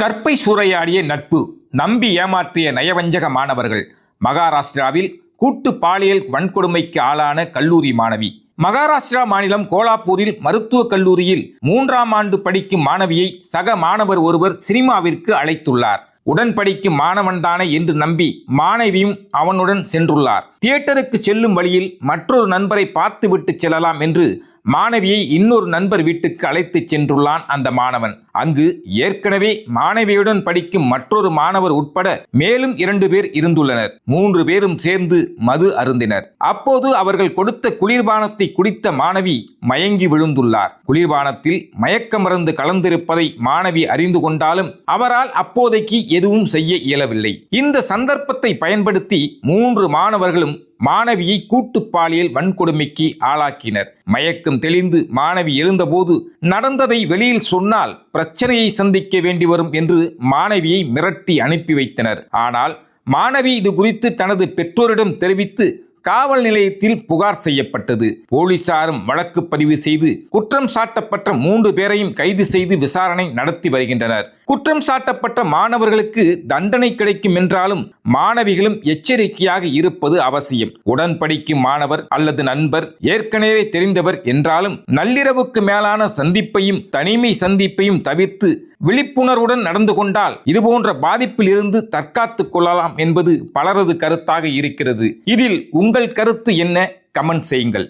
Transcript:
கற்பை சூறையாடிய நட்பு, நம்பி ஏமாற்றிய நயவஞ்சக மாணவர்கள். மகாராஷ்டிராவில் கூட்டு பாலியல் வன்கொடுமைக்கு ஆளான கல்லூரி மாணவி. மகாராஷ்டிரா மாநிலம் கோலாப்பூரில் மருத்துவக் கல்லூரியில் 3ஆம் ஆண்டு படிக்கும் மாணவியை சக மாணவர் ஒருவர் சினிமாவிற்கு அழைத்துள்ளார். உடன் படிக்கும் மாணவன்தானே என்று நம்பி மாணவியும் அவனுடன் சென்றுள்ளார். தியேட்டருக்கு செல்லும் வழியில் மற்றொரு நண்பரை பார்த்துவிட்டு செல்லலாம் என்று மாணவியை இன்னொரு நண்பர் வீட்டுக்கு அழைத்து சென்றுள்ளான் அந்த மாணவன். அங்கு ஏற்கனவே மாணவியுடன் படிக்கும் மற்றொரு மாணவர் உட்பட மேலும் 2 பேர் இருந்துள்ளனர். 3 பேரும் சேர்ந்து மது அருந்தினர். அப்போது அவர்கள் கொடுத்த குளிர்பானத்தை குடித்த மாணவி மயங்கி விழுந்துள்ளார். குளிர்பானத்தில் மயக்க மருந்து கலந்திருப்பதை மாணவி அறிந்து கொண்டாலும் அவரால் அப்போதைக்கு எதுவும் செய்ய இயலவில்லை. இந்த சந்தர்ப்பத்தை பயன்படுத்தி 3 மாணவர்களும் மாணவியை கூட்டு பாலியல் வன்கொடுமைக்கு ஆளாக்கினர். மயக்கம் தெளிந்து மாணவி எழுந்தபோது நடந்ததை வெளியில் சொன்னால் பிரச்சனையை சந்திக்க வேண்டி வரும் என்று மாணவியை மிரட்டி அனுப்பி வைத்தனர். ஆனால் மாணவி இது குறித்து தனது பெற்றோரிடம் தெரிவித்து காவல் நிலையத்தில் புகார் செய்யப்பட்டது. போலீசாரும் வழக்கு பதிவு செய்து குற்றம் சாட்டப்பட்ட 3 பேரையும் கைது செய்து விசாரணை நடத்தி வருகின்றனர். குற்றம் சாட்டப்பட்ட மாணவர்களுக்கு தண்டனை கிடைக்கும் என்றாலும் மாணவிகளும் எச்சரிக்கையாக இருப்பது அவசியம். உடன் படிக்கும் மாணவர் அல்லது நண்பர் ஏற்கனவே தெரிந்தவர் என்றாலும் நள்ளிரவுக்கு மேலான சந்திப்பையும் தனிமை சந்திப்பையும் தவிர்த்து விழிப்புணர்வுடன் நடந்து கொண்டால் இதுபோன்ற பாதிப்பில் இருந்து தற்காத்துக் கொள்ளலாம் என்பது பலரது கருத்தாக இருக்கிறது. இதில் உங்கள் கருத்து என்ன? கமெண்ட் செய்யுங்கள்.